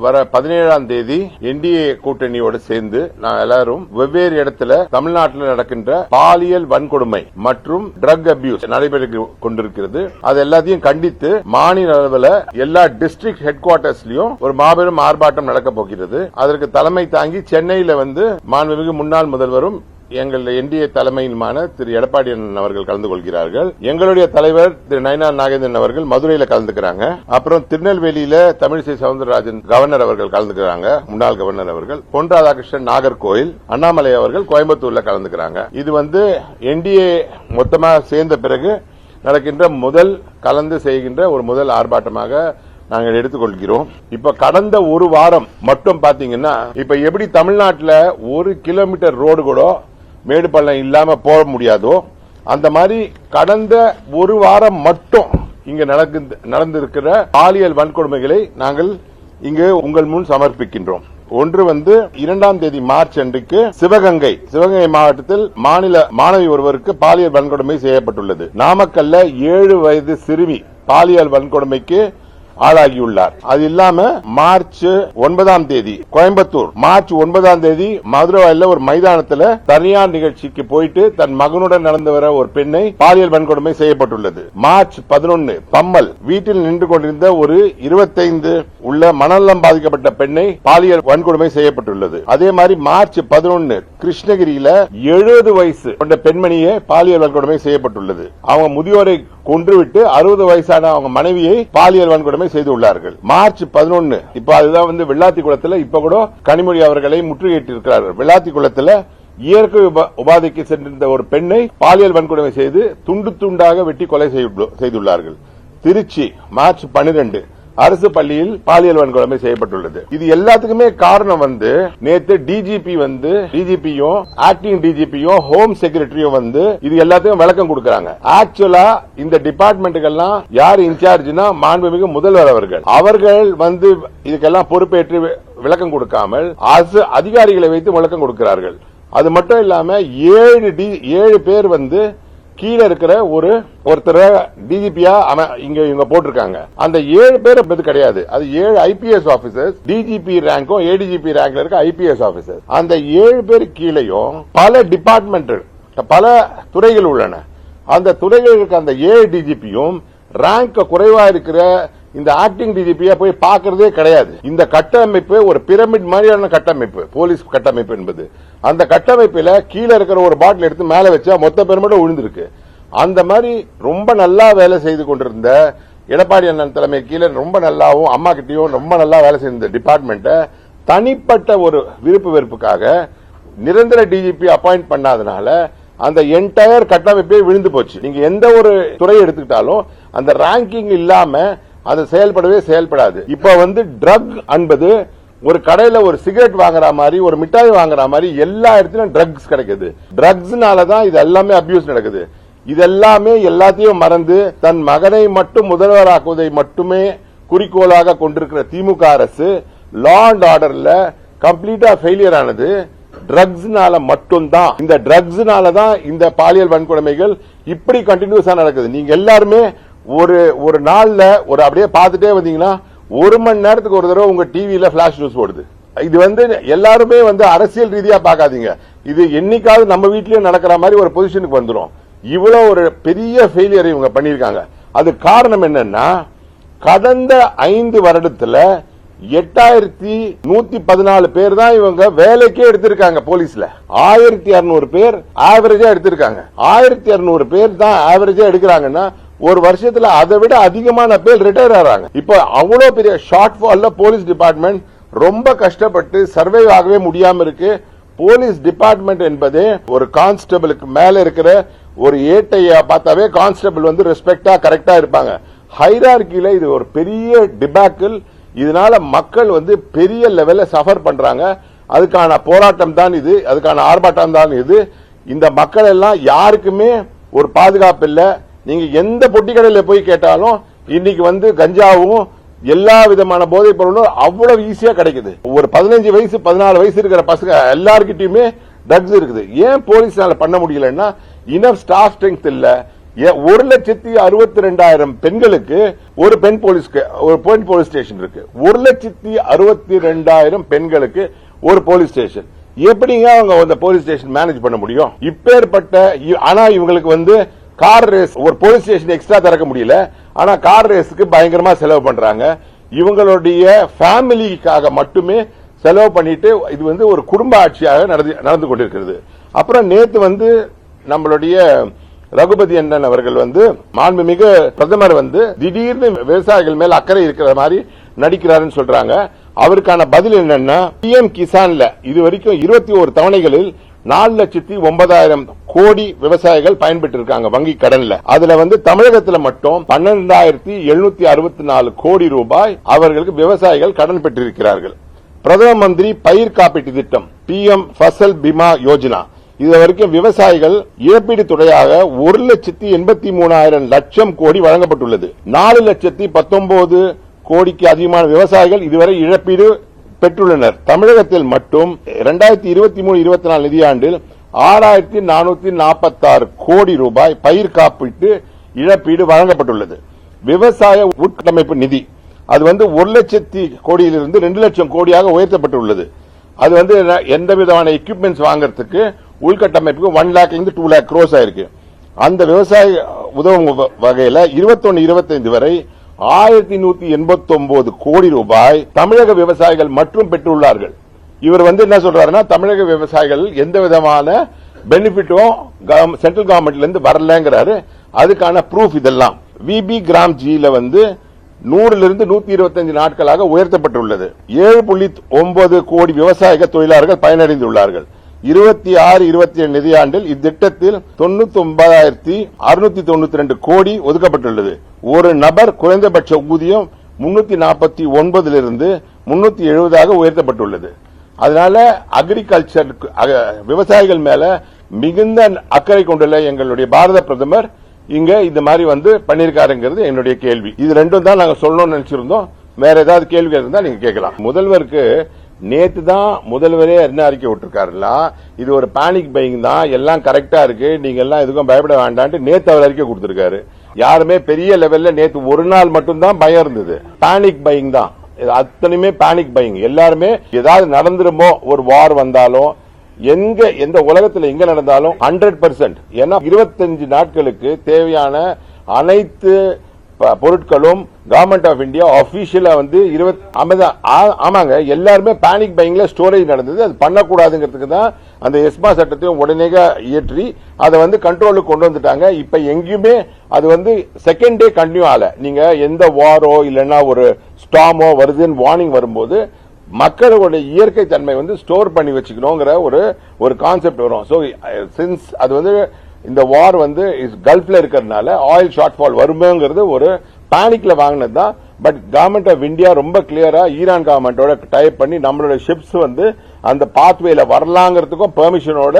வர 17ஆம் தேதி என்டிஏ கூட்டணியோடு சேர்ந்து நான் எல்லாரும் வெவ்வேறு இடத்துல தமிழ்நாட்டில் நடக்கின்ற பாலியல் வன்கொடுமை மற்றும் ட்ரக் அபியூஸ் நடைபெற்று கொண்டிருக்கிறது. அது எல்லாத்தையும் கண்டித்து மாநில அளவில் எல்லா டிஸ்ட்ரிக்ட் ஹெட் குவார்டர்ஸ்லயும் ஒரு மாபெரும் ஆர்ப்பாட்டம் நடக்க போகிறது. அதற்கு தலைமை தாங்கி சென்னையில் மாண்புமிகு முன்னாள் முதல்வரும் எங்கள் என்டிஏ தலைமையிலுமான திரு எடப்பாடி அவர்கள் கலந்து கொள்கிறார்கள். எங்களுடைய தலைவர் திரு நயினார் நாகேந்திரன் அவர்கள் மதுரையில் கலந்துக்கிறாங்க. அப்புறம் திருநெல்வேலியில தமிழிசை சவுந்தரராஜன் கவர்னர் அவர்கள் கலந்துக்கிறாங்க. முன்னாள் கவர்னர் அவர்கள் பொன் ராதாகிருஷ்ணன் நாகர்கோயில், அண்ணாமலை அவர்கள் கோயம்புத்தூர்ல கலந்துக்கிறாங்க. இது என்டிஏ மொத்தமாக சேர்ந்த பிறகு நடக்கின்ற முதல் கலந்து செய்கின்ற ஒரு முதல் ஆர்ப்பாட்டமாக நாங்கள் எடுத்துக்கொள்கிறோம். இப்ப கடந்த ஒரு வாரம் மட்டும் பாத்தீங்கன்னா, இப்ப எப்படி தமிழ்நாட்டில் 1 கிலோமீட்டர் ரோடு கூட மேடு பள்ளம் இல்லாம போக முடியாதோ, அந்த மாதிரி கடந்த ஒரு வாரம் மட்டும் இங்க நடந்திருக்கிற பாலியல் வன்கொடுமைகளை நாங்கள் இங்கு உங்கள் முன் சமர்ப்பிக்கின்றோம். ஒன்று 2ஆம் தேதி மார்ச் அன்றைக்கு சிவகங்கை மாவட்டத்தில் மாநில மாணவி ஒருவருக்கு பாலியல் வன்கொடுமை செய்யப்பட்டுள்ளது. நாமக்கல்ல 7 வயது சிறுமி பாலியல் வன்கொடுமைக்கு ஆளாகியுள்ளார். அது இல்லாம மார்ச் 9ஆம் தேதி கோயம்புத்தூர், மார்ச் 9ஆம் தேதி மதுரையில் ஒரு மைதானத்தில் தனியார் நிகழ்ச்சிக்கு போயிட்டு தன் மகனுடன் நடந்து வர ஒரு பெண்ணை பாலியல் வன்கொடுமை செய்யப்பட்டுள்ளது. மார்ச் 11 பம்மல் வீட்டில் நின்று கொண்டிருந்த ஒரு 25 உள்ள மனநலம் பாதிக்கப்பட்ட பெண்ணை பாலியல் வன்கொடுமை செய்யப்பட்டுள்ளது. அதே மாதிரி மார்ச் 11 கிருஷ்ணகிரியில 70 வயசு கொண்ட பெண்மணியை பாலியல் வன்கொடுமை செய்யப்பட்டுள்ளது. அவங்க முதியோரை கொன்றுவிட்டு 60 வயசான அவங்க மனைவியை பாலியல் வன்கொடுமை செய்துள்ளார்கள். மார்ச் 11 இப்ப அதுதான் வெள்ளாத்தி குளத்தில் இப்ப கூட கனிமொழி அவர்களை முற்றுகையிட்டிருக்கிறார்கள். வெள்ளாத்தி குளத்தில் இயற்கை உபாதைக்கு சென்றிருந்த ஒரு பெண்ணை பாலியல் வன்கொடுமை செய்து துண்டு துண்டாக வெட்டி கொலை செய்துள்ளார்கள். திருச்சி மார்ச் 12 அரசு பள்ளியில் பாலியல் வன்கொடுமை செய்யப்பட்டுள்ளது. இது எல்லாத்துக்குமே காரணம் நேத்து டிஜிபியும் ஆக்டிங் டிஜிபியும் ஹோம் செக்ரட்டரியும் இது எல்லாத்தையும் விளக்கம் கொடுக்கறாங்க. ஆக்சுவலா இந்த டிபார்ட்மெண்ட்டுக்கெல்லாம் யார் இன்சார்ஜ்னா மாண்புமிகு முதல்வர் அவர்கள் இதுக்கெல்லாம் பொறுப்பேற்று விளக்கம் கொடுக்காமல் அதிகாரிகளை வைத்து விளக்கம் கொடுக்கிறார்கள். அது மட்டும் இல்லாம 7 பேர் கீழே இருக்கிற ஒருத்தர் டிஜிபியா இங்க போட்டிருக்காங்க. அந்த 7 பேர் கிடையாது, அது 7 ஐபிஎஸ் ஆபீசர்ஸ். டிஜிபி ரேங்கும் ஏடிஜிபி ரேங்க்ல இருக்க ஐபிஎஸ் ஆபீசர். அந்த 7 பேர் கீழையும் பல டிபார்ட்மெண்ட், பல துறைகள் உள்ளன. அந்த துறைகளுக்கு அந்த 7 டிஜிபியும் ரேங்க் குறைவா இருக்கிற இந்த ஆக்டிங் டிஜிபியா போய் பார்க்கறதே கிடையாது. இந்த கட்டமைப்பு ஒரு பிரமிட் மாதிரியான கட்டமைப்பு, போலீஸ் கட்டமைப்பு என்பது. அந்த கட்டமைப்புல கீழே இருக்கிற ஒரு பாட்டில் எடுத்து மேல வச்சா மொத்த பெருமட்டும் விழுந்திருக்கு. அந்த மாதிரி ரொம்ப நல்லா வேலை செய்து கொண்டிருந்த எடப்பாடி அண்ணன் தலைமை கீழே ரொம்ப நல்லாவும் அம்மா கிட்டையும் ரொம்ப நல்லா வேலை செய்த டிபார்ட்மெண்ட்டை தனிப்பட்ட ஒரு விருப்பு வெறுப்புக்காக நிரந்தர டிஜிபி அப்பாயிண்ட் பண்ணாதனால அந்த என்டையர் கட்டமைப்பே விழுந்து போச்சு. நீங்க எந்த ஒரு துறையை எடுத்துக்கிட்டாலும் அந்த ரேங்கிங் இல்லாம அது செயல்படாது. இப்ப ட்ரக் என்பது ஒரு கடையில ஒரு சிகரெட் வாங்குற மாதிரி, ஒரு மிட்டாய் வாங்குற மாதிரி எல்லா இடத்திலும் ட்ரக்ஸ் கிடைக்குது. ட்ரக்ஸ்னாலதான் இது எல்லாமே அபியூஸ் நடக்குது. இதெல்லாமே எல்லாத்தையும் மறந்து தன் மகனை மட்டும் முதல்வராக்குவதை மட்டுமே குறிக்கோளாக கொண்டிருக்கிற திமுக அரசு லா அண்ட் ஆர்டர்ல கம்ப்ளீட்டா ஃபெயிலியர் ஆனது ட்ரக்ஸ்னால மட்டும்தான். இந்த ட்ரக்ஸ்னாலதான் இந்த பாலியல் வன்கொடுமைகள் இப்படி கண்டினியூஸா நடக்குது. நீங்க எல்லாருமே ஒரு நாள்ல அப்படியே பார்த்துட்டே வந்தீங்கன்னா 1 மணி நேரத்துக்கு ஒரு தடவை உங்க டிவியில பிளாஷ் நியூஸ் போடுது. இது எல்லாருமே அரசியல் ரீதியா பார்க்காதீங்க. இது என்னைக்காவது நம்ம வீட்லயும் நடக்கிற மாதிரி ஒரு பொசிஷனுக்கு வந்துடும். இவ்வளவு ஒரு பெரிய ஃபெயிலியர் இவங்க பண்ணிருக்காங்க. அது காரணம் என்னன்னா, கடந்த 5 வருடத்துல 8114 பேர் தான் இவங்க வேலைக்கே எடுத்திருக்காங்க. போலீஸ்ல 1200 பேர் ஆவரேஜா எடுத்திருக்காங்க. 1200 பேர் தான் ஆவரேஜா எடுக்கிறாங்கன்னா ஒரு வருஷத்துல அதை விட அதிகமான பேர் ரிட்டையர் ஆறாங்க. இப்ப அவ்வளவு பெரிய ஷார்ட் ஃபால்ல போலீஸ் டிபார்ட்மெண்ட் ரொம்ப கஷ்டப்பட்டு சர்வே ஆகவே முடியாம இருக்கு. போலீஸ் டிபார்ட்மெண்ட் என்பதே ஒரு கான்ஸ்டபிளுக்கு மேல இருக்கிற ஒரு ஏட்டையா பார்த்தாவே கான்ஸ்டபிள் ரெஸ்பெக்டா கரெக்டா இருப்பாங்க. ஹைரார்கில இது ஒரு பெரிய டிபாக்கிள். இதனால மக்கள் பெரிய லெவல்ல சஃபர் பண்றாங்க. அதுக்கான போராட்டம் தான் இது, அதுக்கான ஆர்ப்பாட்டம் தான் இது. இந்த மக்கள் எல்லாம் யாருக்குமே ஒரு பாதுகாப்பு இல்ல. நீங்க எந்த பொட்டி கடையில போய் கேட்டாலும் இன்னைக்கு கஞ்சாவும் எல்லா விதமான போதைப் பொருளும் அவ்வளவு ஈஸியா கிடைக்குது. ஒரு 15 வயசு 14 வயசு இருக்கிற பசங்க எல்லார்கிட்டயுமே ட்ரக்ஸ் இருக்குது. ஏன் போலீஸ்னால பண்ண முடியலன்னா இனஃப் ஸ்டாஃப் ஸ்ட்ரெங்த் இல்ல, 1,62,000 பெண்களுக்கு ஒரு பெண் போலீஸ் ஸ்டேஷன் இருக்கு. 1,62,000 பெண்களுக்கு ஒரு போலீஸ் ஸ்டேஷன். எப்படிங்க அவங்க அந்த போலீஸ் ஸ்டேஷன் மேனேஜ் பண்ண முடியும்? இப்பேற்பட்ட ஆனா இவங்களுக்கு கார் ரேஸ் ஒரு போலீஸ் ஸ்டேஷன் எக்ஸ்ட்ரா திறக்க முடியல. ஆனா கார் ரேஸுக்கு பயங்கரமா செலவு பண்றாங்க. இவங்களுடைய ஃபேமிலிக்காக மட்டுமே செலவு பண்ணிட்டு இது ஒரு குடும்ப ஆட்சியாக நடந்து கொண்டிருக்கிறது. அப்புறம் நேத்து நம்மளுடைய ரகுபதி அண்ணன் அவர்கள் மாண்புமிகு பிரதமர் திடீர்னு விவசாயிகள் மேல் அக்கறை இருக்கிற மாதிரி நடிக்கிறாருன்னு சொல்றாங்க. அவருக்கான பதில் என்னன்னா, பிஎம் கிசான்ல இதுவரைக்கும் 21 தவணைகளில் 4,09,000 கோடி விவசாயிகள் பயன்பெற்று இருக்காங்க வங்கி கடன்ல. அதுல தமிழகத்தில் மட்டும் 12,764 கோடி ரூபாய் அவர்களுக்கு விவசாயிகள் கடன் பெற்றிருக்கிறார்கள். பிரதம மந்திரி பயிர் காப்பீட்டு திட்டம் பிஎம் ஃபசல் பிமா யோஜனா இதுவரைக்கும் விவசாயிகள் இழப்பீடு துறையாக 1,83,000 லட்சம் கோடி வழங்கப்பட்டுள்ளது. 4,19,000 கோடிக்கு அதிகமான விவசாயிகள் இதுவரை இழப்பீடு பெற்றுள்ளனர். தமிழகத்தில் மட்டும் 2023-24 நிதியாண்டில் 6,446 கோடி ரூபாய் பயிர் காப்பீட்டு இழப்பீடு வழங்கப்பட்டுள்ளது. விவசாய உட்கட்டமைப்பு நிதி அது 1,00,000 கோடியிலிருந்து 2 லட்சம் கோடியாக உயர்த்தப்பட்டுள்ளது. அது எந்த விதமான எக்யூப்மெண்ட்ஸ் வாங்கறதுக்கு உள்கட்டமைப்புக்கு 1 lakh இருந்து 2 lakh crores ஆயிருக்கு. அந்த விவசாய உதவும் வகையில 21-25 வரை 1,189 கோடி ரூபாய் தமிழக விவசாயிகள் மற்றும் பெற்றுள்ளார்கள். இவர் என்ன சொல்றாருன்னா, தமிழக விவசாயிகள் எந்த விதமான பெனிஃபிட்டும் சென்ட்ரல் கவர்மெண்ட்ல இருந்து வரலங்கிறாரு. அதுக்கான ப்ரூஃப் இதெல்லாம் விபி கிராம் ஜில 100 125 நாட்களாக உயர்த்தப்பட்டுள்ளது. 7.9 கோடி விவசாய தொழிலாளர்கள் பயனடைந்துள்ளார்கள். 26-27 நிதியாண்டில் இத்திட்டத்தில் 99,692 கோடி ஒதுக்கப்பட்டுள்ளது. ஒரு நபர் குறைந்தபட்ச ஊதியம் 349 இருந்து 370 உயர்த்தப்பட்டுள்ளது. அதனால அக்ரிகல்ச்சர் விவசாயிகள் மேல மிகுந்த அக்கறை கொண்டுள்ள எங்களுடைய பாரத பிரதமர் இங்க இந்த மாதிரி பண்ணிருக்காருங்கிறது என்னுடைய கேள்வி. இது ரெண்டும் தான் நாங்க சொல்லணும்னு நினைச்சிருந்தோம். வேற ஏதாவது கேள்விகள் இருந்தா நீங்க கேட்கலாம். முதல்வருக்கு நேத்து தான் முதல்வரே என்ன அறிக்கை விட்டுருக்காருன்னா, இது ஒரு பேனிக் பையிங் தான், எல்லாம் கரெக்டா இருக்கு, நீங்க எல்லாம் எதுக்கும் பயப்பட வேண்டாம் நேத்து அவர் அறிக்கை கொடுத்திருக்காரு. யாருமே பெரிய லெவல்ல நேத்து ஒரு நாள் மட்டும்தான் பயம் இருந்தது. பேனிக் பையிங் தான், அத்தனையுமே பேனிக் பையிங். எல்லாருமே ஏதாவது நடந்துருமோ, ஒரு வார் வந்தாலும் எந்த உலகத்தில் எங்க நடந்தாலும் 100%. ஏன்னா 25 நாட்களுக்கு தேவையான அனைத்து பொருட்களும் கவர்மெண்ட் ஆஃப் இந்தியா ஆபீஷியலா ஆமாங்க, எல்லாருமே பேனிக் பையிங்ல ஸ்டோரேஜ் நடந்தது. அது பண்ணக்கூடாதுங்கிறதுக்கு தான் அந்த எஸ்மா சட்டத்தையும் உடனே இயற்றி அதை கண்ட்ரோலுக்கு கொண்டு வந்துட்டாங்க. இப்ப எங்கேயுமே அது செகண்ட் டே கண்டினியூ ஆகல. நீங்க எந்த வாரோ இல்லைன்னா ஒரு ஸ்டாமோ வருதுன்னு வார்னிங் வரும்போது மக்களுடைய இயற்கை தன்மை ஸ்டோர் பண்ணி வச்சுக்கணுங்கிற ஒரு கான்செப்ட் வரும். சோ சின்ஸ் அது இந்த வார் கல்ஃப்ல இருக்கிறதுனால ஆயில் ஷார்ட்ஃபால் வருமேங்கிறது ஒரு பேனிக்ல வாங்கினது தான். பட் கவர்மெண்ட் ஆஃப் இந்தியா ரொம்ப கிளியரா ஈரான் கவர்மெண்டோட டைப் பண்ணி நம்மளோட ஷிப்ஸ் அந்த பாத்வேல வரலாங்கிறதுக்கும் பெர்மிஷனோட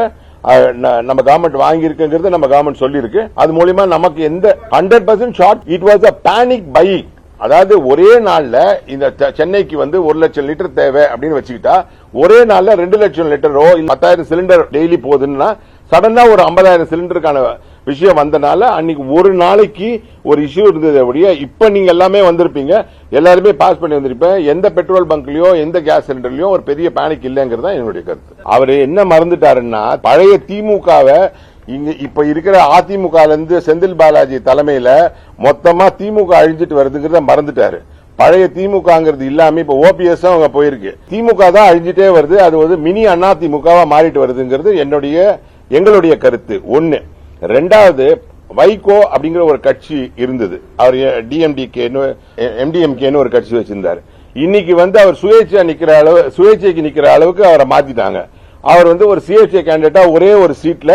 நம்ம கவர்மெண்ட் வாங்கியிருக்குங்கிறது நம்ம கவர்மெண்ட் சொல்லியிருக்கு. அது மூலமா நமக்கு எந்த 100% short it was a panic buying. அதாவது ஒரே நாள்ல இந்த சென்னைக்கு 1 லட்சம் லிட்டர் தேவை அப்படின்னு வச்சுக்கிட்டா, ஒரே நாள்ல 2 லட்சம் லிட்டரோ 10,000 சிலிண்டர் டெய்லி போகுதுன்னா சடனா ஒரு 50,000 சிலிண்டருக்கான விஷயம் வந்தனால அன்னைக்கு ஒரு நாளைக்கு ஒரு இஷ்யூ இருந்தது. இப்ப நீங்க எல்லாமே வந்திருப்பீங்க, எல்லாருமே பாஸ் பண்ணி வந்திருப்பேன். எந்த பெட்ரோல் பங்க்லயோ எந்த கேஸ் சிலிண்டர்லயோ ஒரு பெரிய பேனிக் இல்லங்கிறது என்னுடைய கருத்து. அவரு என்ன மறந்துட்டாருன்னா, பழைய திமுகவை இப்ப இருக்கிற அதிமுக செந்தில் பாலாஜி தலைமையில மொத்தமா திமுக அழிஞ்சிட்டு வருதுங்கிறத மறந்துட்டாரு. பழைய திமுகங்கிறது இல்லாம இப்ப ஓபிஎஸ் அவங்க போயிருக்கு. திமுக தான் அழிஞ்சிட்டே வருது. அது மினி அண்ணா திமுகவா மாறிட்டு வருதுங்கிறது எங்களுடைய கருத்து. ஒன்னு. ரெண்டாவது, வைகோ அப்படிங்கிற ஒரு கட்சி இருந்தது. அவர் எம்டிஎம்கேன்னு ஒரு கட்சி வச்சிருந்தாரு. இன்னைக்கு அவர் சுயேட்சைக்கு நிக்கிற அளவுக்கு அவரை மாத்திட்டாங்க. அவர் ஒரு சுயேட்சை கேண்டிடேட்டா ஒரே ஒரு சீட்ல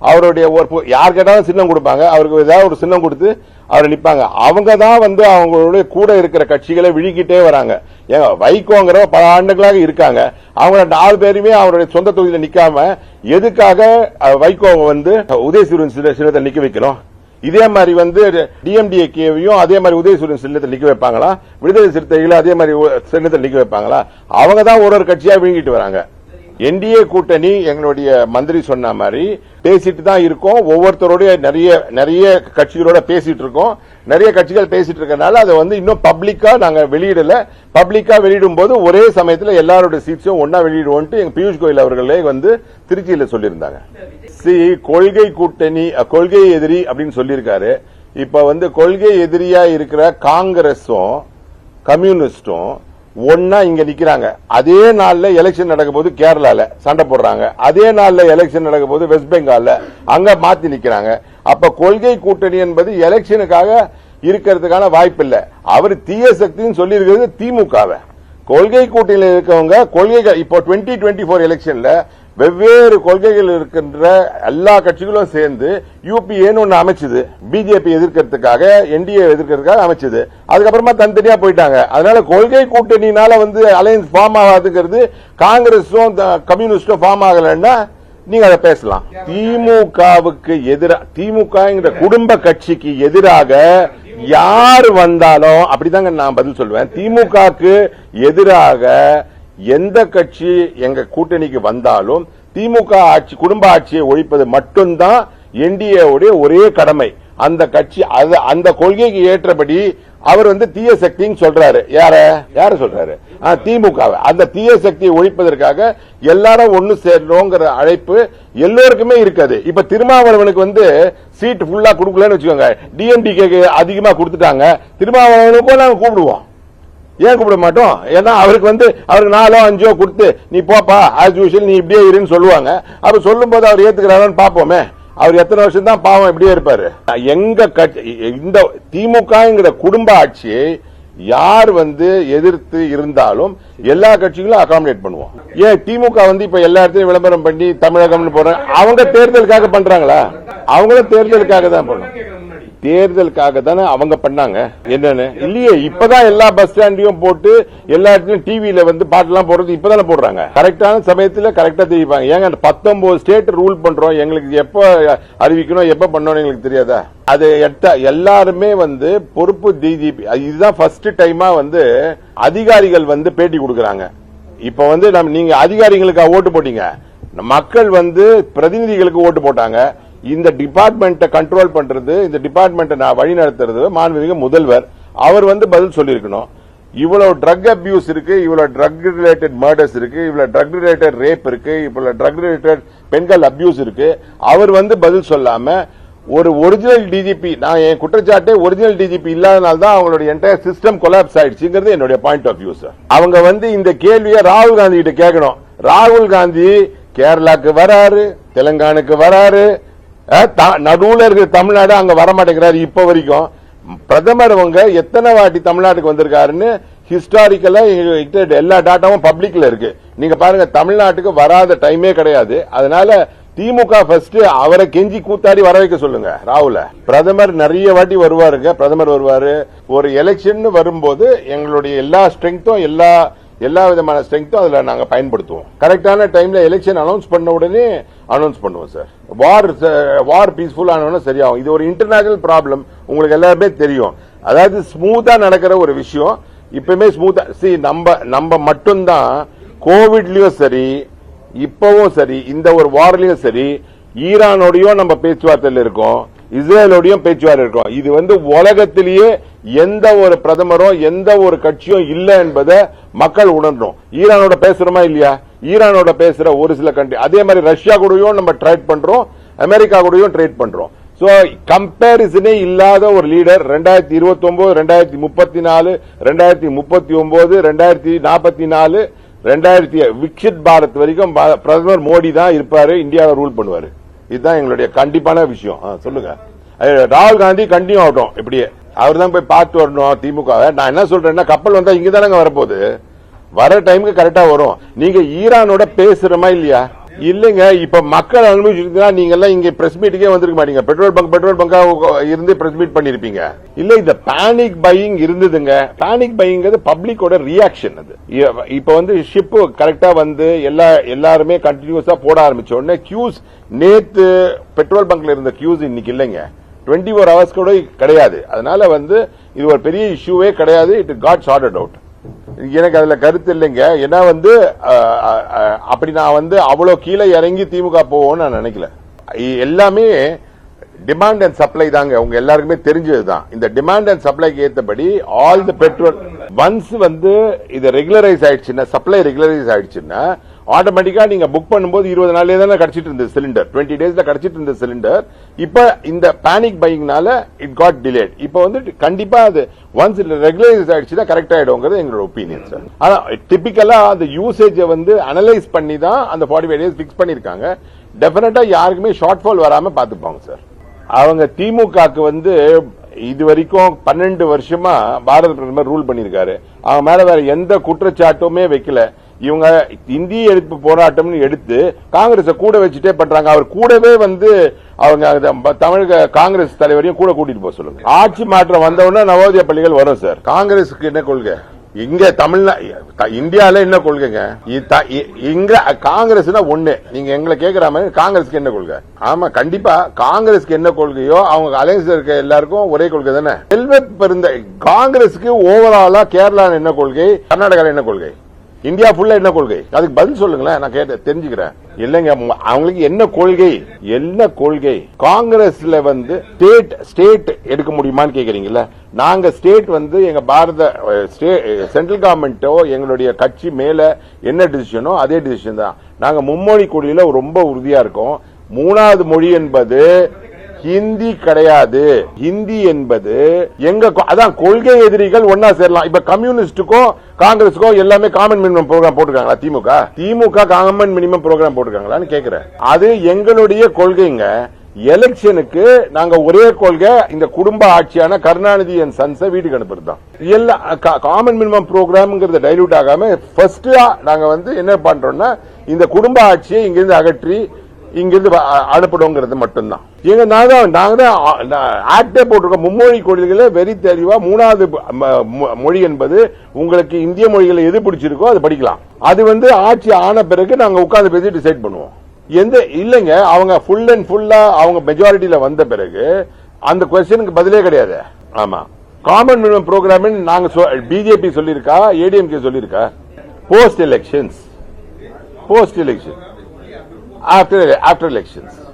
அவருடைய யார் கேட்டாலும் சின்னம் கொடுப்பாங்க. அவருக்கு ஏதாவது ஒரு சின்னம் கொடுத்து அவர் நிப்பாங்க. அவங்க தான் அவங்களுடைய கூட இருக்கிற கட்சிகளை விழுக்கிட்டே வராங்க. வைகோங்கிற பல ஆண்டுகளாக இருக்காங்க. அவங்க 4 பேருமே அவருடைய சொந்த தொகுதியில நிக்காம எதுக்காக வைகோவை உதயசூரியன் சின்னத்தை நிக்க வைக்கணும்? இதே மாதிரி டிஎம்டிஏகேவையும் அதே மாதிரி உதயசூரியன் சின்னத்தை நிக்க வைப்பாங்களா? விடுதலை சிறுத்தைகளை அதே மாதிரி சின்னத்தை நிக்க வைப்பாங்களா? அவங்க தான் ஒரு கட்சியா விழுங்கிட்டு வராங்க. என்டிஏ கூட்டணி எங்களுடைய மந்திரி சொன்ன மாதிரி பேசிட்டு தான் இருக்கோம். ஒவ்வொருத்தரோட நிறைய கட்சிகளோட பேசிட்டு இருக்கோம். நிறைய கட்சிகள் பேசிட்டு இருக்கனால அதை இன்னும் பப்ளிக்கா நாங்க வெளியிடல. பப்ளிக்கா வெளியிடும் போது ஒரே சமயத்தில் எல்லாரோட சீட்ஸும் ஒன்னா வெளியிடுவோம் எங்க பியூஷ் கோயல் அவர்களே திருச்சியில சொல்லியிருந்தாங்க. கொள்கை கூட்டணி கொள்கை எதிரி அப்படின்னு சொல்லியிருக்காரு. இப்ப கொள்கை எதிரியா இருக்கிற காங்கிரஸும் கம்யூனிஸ்டும் ஒன்னா இங்க நிக்கிறாங்க. அதே நாள்ல எலெக்ஷன் நடக்கும் போது கேரளால சண்டை போடுறாங்க. அதே நாள்ல எலெக்ஷன் நடக்கும் போது வெஸ்ட் பெங்கால்ல அங்க மாத்தி நிக்கிறாங்க. அப்ப கொள்கை கூட்டணி என்பது எலெக்ஷனுக்காக இருக்கிறதுக்கான வாய்ப்பு இல்ல. அவர் தீய சக்தின்னு சொல்லி இருக்கிறது திமுகவை. கொள்கை கூட்டணியில் இருக்கவங்க கொள்கைகள் இப்போ 2024 எலெக்ஷன்ல வெவ்வேறு கொள்கைகள் இருக்கின்ற எல்லா கட்சிகளும் சேர்ந்து யூபிஏன்னு ஒன்னு அமைச்சது. BJP எதிர்க்கிறதுக்காக, NDA எதிர்க்கிறதுக்காக அமைச்சது. அதுக்கப்புறமா தனித்தனியா போயிட்டாங்க. அதனால கொள்கை கூட்டணினால அலையன்ஸ் ஃபார்ம் ஆகாதுங்கிறது காங்கிரஸும் கம்யூனிஸ்டும் ஃபார்ம் ஆகலன்னா நீங்க அதை பேசலாம். திமுகவுக்கு எதிராக, திமுக குடும்ப கட்சிக்கு எதிராக யார் வந்தாலும் அப்படிதாங்க நான் பதில் சொல்லுவேன். திமுகவுக்கு எதிராக எந்த கட்சி எங்க கூட்டணிக்கு வந்தாலும் திமுக ஆட்சி, குடும்ப ஆட்சியை ஒழிப்பது மட்டும்தான் என்டிஏ ஒரே கடமை. அந்த கட்சி அந்த கொள்கைக்கு ஏற்றபடி அவர் தீய சக்தின்னு சொல்றாரு. யார சொல்றாரு? திமுக. அந்த தீய சக்தியை ஒழிப்பதற்காக எல்லாரும் ஒன்னு சேரணுங்கிற அழைப்பு எல்லோருக்குமே இருக்காது. இப்ப திருமாவளவனுக்கு சீட் ஃபுல்லா கொடுக்கலன்னு வச்சுக்கோங்க, டிஎம்டிகே அதிகமா கொடுத்துட்டாங்க. திருமாவளவனுக்கும் நாங்க கூப்பிடுவோம். ஏன் கூப்பிட மாட்டோம்? ஏன்னா அவருக்கு அவருக்கு 4 or 5 கொடுத்து நீ போப்பா ஆஸ் யூஷுவல் நீ இப்படியே இருன்னு சொல்லுவாங்க. அப்ப சொல்லும் போது அவர் ஏத்துக்கிறாரான்னு பாப்போமே. அவர் எத்தனை வருஷம் தான் பாவம் இப்படியே இருப்பாரு? எங்க இந்த திமுக குடும்ப ஆட்சியை யார் எதிர்த்து இருந்தாலும் எல்லா கட்சிகளும் அகாமடேட் பண்ணுவோம். ஏன் திமுக இப்ப எல்லா இடத்தையும் விளம்பரம் பண்ணி தமிழகம்னு போறாங்க. அவங்க தேர்தலுக்காக பண்றாங்களா? அவங்களும் தேர்தலுக்காக தான் பண்ணுவாங்க. தேர்தலுக்காக தானே அவங்க பண்ணாங்க. என்னன்னு இல்லையே, இப்பதான் எல்லா பஸ் ஸ்டாண்டையும் போட்டு எல்லா இடத்துலயும் டிவியில பாட்டுலாம் போடுறது இப்பதானே போடுறாங்க. கரெக்டான சமயத்துல கரெக்டா தெரிவிப்பாங்க. ஏங்க 19 ஸ்டேட் ரூல் பண்றோம், எங்களுக்கு எப்ப அறிவிக்கணும் எப்ப பண்ணணும் எங்களுக்கு தெரியாதா? அது எல்லாருமே பொறுப்பு டிஜிபி. இதுதான் ஃபர்ஸ்ட் டைமா அதிகாரிகள் பேட்டி கொடுக்கறாங்க. இப்ப நீங்க அதிகாரிகளுக்கு ஓட்டு போட்டீங்க, மக்கள் பிரதிநிதிகளுக்கு ஓட்டு போட்டாங்க. இந்த டிபார்ட்மெண்ட்டை கண்ட்ரோல் பண்றது, இந்த டிபார்ட்மெண்ட்டை நான் வழி நடத்துறது மாண்புமிகு முதல்வர். அவர் பதில் சொல்லியிருக்கணும். இவ்வளவு ட்ரக் அபியூஸ் இருக்கு, இவ்வளவு ட்ரக் ரிலேட்டட் மர்டர்ஸ் இருக்கு, இவ்வளவு ட்ரக் ரிலேட்டட் ரேப் இருக்கு, இவ்வளவு ட்ரக் ரிலேட்டட் பெண்கள் அபியூஸ் இருக்கு. அவர் பதில் சொல்லாம ஒரு ஒரிஜினல் டிஜிபி, நான் என் குற்றச்சாட்டே ஒரிஜினல் டிஜிபி இல்லாதனால தான் அவங்களுடைய என்டையர் சிஸ்டம் கொலாப்ஸ் ஆயிடுச்சுங்கிறது என்னுடைய பாயிண்ட் ஆஃப் வியூ சார். அவங்க இந்த கேள்வியை ராகுல் காந்தி கிட்ட கேட்கணும். ராகுல் காந்தி கேரளாக்கு வராரு, தெலுங்கானுக்கு வராரு, நடுவுல இருக்கிற தமிழ்நாடு அங்க வரமாட்டேங்கிறாரு. இப்ப வரைக்கும் பிரதமர் எத்தனை வாட்டி தமிழ்நாட்டுக்கு வந்திருக்காருன்னு ஹிஸ்டாரிக்கலா எல்லா டாட்டாவும் பப்ளிக்ல இருக்கு. நீங்க பாருங்க, தமிழ்நாட்டுக்கு வராத டைமே கிடையாது. அதனால திமுக ஃபர்ஸ்ட் அவரை கெஞ்சி கூத்தாடி வர வைக்க சொல்லுங்க ராகுல. பிரதமர் நிறைய வாட்டி வருவாருங்க. பிரதமர் வருவாரு. ஒரு எலெக்ஷன் வரும்போது எங்களுடைய எல்லா ஸ்ட்ரெங்தும் எல்லா விதமான ஸ்ட்ரெங்தும் அதுல நாங்க பயன்படுத்துவோம். கரெக்டான டைம்ல எலெக்ஷன் அனௌன்ஸ் பண்ண உடனே அனௌன்ஸ் பண்ணுவோம் சார். வார் பீஸ்ஃபுல் ஆனவன சரியாகும். இது ஒரு இன்டர்நேஷனல் ப்ராப்ளம், உங்களுக்கு எல்லாருமே தெரியும். அதாவது ஸ்மூத்தா நடக்கிற ஒரு விஷயம் இப்பவுமே ஸ்மூத்தா. நம்ம மட்டும்தான் கோவிட்லயும் சரி, இப்பவும் சரி, இந்த ஒரு வார்லயும் சரி, ஈரானோடையும் நம்ம பேச்சுவார்த்தையில் இருக்கோம், இஸ்ரேலோடையும் பேச்சுவார்த்தை இருக்கோம். இது உலகத்திலேயே எந்த ஒரு பிரதமரும் எந்த ஒரு கட்சியும் இல்ல என்பதை மக்கள் உணர்றோம். ஈரானோட பேசுறோமா இல்லையா? ஈரானோட பேசுற ஒரு சில கண்ட்ரி, அதே மாதிரி ரஷ்யா கூடயும் நம்ம ட்ரேட் பண்றோம், அமெரிக்கா கூடயும் ட்ரேட் பண்றோம். சோ கம்பேரிசனே இல்லாத ஒரு லீடர் 2029, 2034, 2039, 2044, விக்ஷித் பாரத் வரைக்கும் பிரதமர் மோடி தான் இருப்பாரு, இந்தியாவை ரூல் பண்ணுவாரு. இதுதான் எங்களுடைய கண்டிப்பான விஷயம். சொல்லுங்க. ராகுல் காந்தி கண்டினியூ ஆகட்டும். இப்படியே அவர் தான் போய் பார்த்து வரணும் திமுக. நான் என்ன சொல்றேன்னா, கப்பல் வந்தா இங்க தானங்க வரப்போகுது, வர டைமுக்கு கரெக்டா வரும். நீங்க ஈரானோட பேசுறமா இல்லையா? இல்லங்க. இப்ப மக்கள் அனுபவிச்சிருந்தா நீங்க எல்லாம் இங்க பிரஸ் மீட்டுக்கே வந்திருக்க மாட்டீங்க. பெட்ரோல் பங்கா இருந்து பிரஸ் மீட் பண்ணிருப்பீங்க. இல்ல, இந்த பேனிக் பையிங் இருந்ததுங்க. பேனிக் பையிங் பப்ளிக்கோட ரியாக்ஷன். அது இப்ப ஷிப் கரெக்டா எல்லாருமே கண்டினியூஸா போட ஆரம்பிச்ச உடனே கியூஸ், நேத்து பெட்ரோல் பங்க்ல இருந்த கியூஸ் இன்னைக்கு இல்லைங்க, 24 hours கூட கிடையாது. அதனால இது ஒரு பெரிய இஷ்யூவே கிடையாது. It got sorted out. எனக்கு அதுல கருத்து இல்லைங்க. ஏன்னா அப்படி நான் அவ்வளவு கீழே இறங்கி திமுக போவோம்னு நான் நினைக்கல. எல்லாமே டிமாண்ட் அண்ட் சப்ளை தாங்க, உங்க எல்லாருக்குமே தெரிஞ்சதுதான். இந்த டிமாண்ட் அண்ட் சப்ளைக்கு ஏற்றபடி ஆல் தி பெட்ரோல் ஒன்ஸ் இது ரெகுலரைஸ் ஆயிடுச்சுன்னா, சப்ளை ரெகுலரைஸ் ஆயிடுச்சுன்னா ஆட்டோமேட்டிக்கா நீங்க புக் பண்ணும்போது 20 நாள்லயே தானே கிடைச்சிட்டு இருந்த சிலிண்டர், 20 டேஸ்ல கிடைச்சிட்டு இருந்த சிலிண்டர் இப்ப இந்த பேனிக் பையிங்னால இட் காட் டிலேட். இப்ப கண்டிப்பா அது ஒன்ஸ் ரெகுலரைஸ் ஆயிடுச்சுன்னா கரெக்ட் ஆயிடுங்கிறது எங்களோட ஒப்பீனியன் சார். ஆனா டிபிக்கலா அந்த யூசேஜ் அனலைஸ் பண்ணி தான் அந்த 45 டேஸ் பிக்ஸ் பண்ணிருக்காங்க. டெபினட்டா யாருக்குமே ஷார்ட் ஃபால் வராம பாத்துப்பாங்க சார். அவங்க திமுகக்கு இது வரைக்கும் 12 வருஷமா பாரத பிரதமர் ரூல் பண்ணிருக்காரு. அவங்க மேல வேற எந்த குற்றச்சாட்டுமே வைக்கல. இவங்க இந்திய எதிர்ப்பு போராட்டம்னு எடுத்து காங்கிரஸ் கூட வச்சுட்டே பண்றாங்க. அவர் கூடவே அவங்க தமிழக காங்கிரஸ் தலைவரையும் கூட கூட்டிட்டு போக சொல்லுங்க. ஆட்சி மாற்றம் வந்தவுடனே நவோதய பள்ளிகள் வரும் சார். காங்கிரஸுக்கு என்ன கொள்கை? இங்க இந்தியால என்ன கொள்கைங்க? இங்க காங்கிரஸ் ஒண்ணு. நீங்க எங்களை கேட்கிற மாதிரி காங்கிரஸ்க்கு என்ன கொள்கை? ஆமா, கண்டிப்பா காங்கிரஸ்க்கு என்ன கொள்கையோ அவங்க அலையன்ஸ் இருக்க எல்லாருக்கும் ஒரே கொள்கை தானே. செல்வ பெருந்த காங்கிரஸுக்கு ஓவராலா கேரளா என்ன கொள்கை, கர்நாடகா என்ன கொள்கை, இந்தியா ஃபுல்லா என்ன கொள்கை? அதுக்கு பதில் சொல்லுங்களேன், நான் கேட்டு தெரிஞ்சுக்கிறேன். இல்லங்க, அவங்களுக்கு என்ன கொள்கை? என்ன கொள்கை? காங்கிரஸ்ல ஸ்டேட் எடுக்க முடியுமான்னு கேக்குறீங்கல்ல. நாங்க ஸ்டேட் எங்க பாரத சென்ட்ரல் கவர்மெண்டோ எங்களுடைய கட்சி மேல என்ன டிசிஷனோ அதே டிசிஷன் தான். நாங்க மும்மொழி கொள்கையில ரொம்ப உறுதியா இருக்கோம். 3வது மொழி என்பது ஹிந்தி கிடையாது. ஹிந்தி என்பது அதான் கொள்கை எதிரிகள் ஒன்னா சேரலாம். இப்ப கம்யூனிஸ்டுக்கும் காங்கிரஸுக்கும் எல்லாமே காமன் மினிமம் ப்ரோக்ராம் போட்டுருக்காங்களா? திமுக காமன் மினிமம் ப்ரோக்ராம் போட்டுருக்காங்களான்னு கேக்குறேன். அது எங்களுடைய கொள்கைங்க. எலெக்ஷனுக்கு நாங்க ஒரே கொள்கை, இந்த குடும்ப ஆட்சியான கருணாநிதி அண்ட் சன்ஸை வீட்டுக்கு அனுப்புறது தான். எல்லா காமன் மினிமம் ப்ரோக்ராம் டைல்யூட் ஆகாம ஃபர்ஸ்ட் நாங்க என்ன பண்றோம்னா இந்த குடும்ப ஆட்சியை இங்கிருந்து அகற்றி இங்கிருந்து அனுப்பணுங்கிறது மட்டும்தான். நாங்க ஆக்டே போட்டிருக்கோம். மும்மொழி கொள்கைகளை வெரி தெளிவா 3வது மொழி என்பது உங்களுக்கு இந்திய மொழிகளை எது பிடிச்சிருக்கோ அது படிக்கலாம். அது ஆட்சி ஆன பிறகு நாங்க உட்கார்ந்து பேசி டிசைட் பண்ணுவோம். இல்லைங்க, அவங்க ஃபுல் அண்ட் ஃபுல்லா அவங்க மெஜாரிட்டியில வந்த பிறகு அந்த கொஸ்டினுக்கு பதிலே கிடையாது. ஆமா, காமன் மினிமம் ப்ரோக்ராம் நாங்க பிஜேபி சொல்லிருக்கா, ஏடிஎம்கே சொல்லிருக்கா? Post election after elections.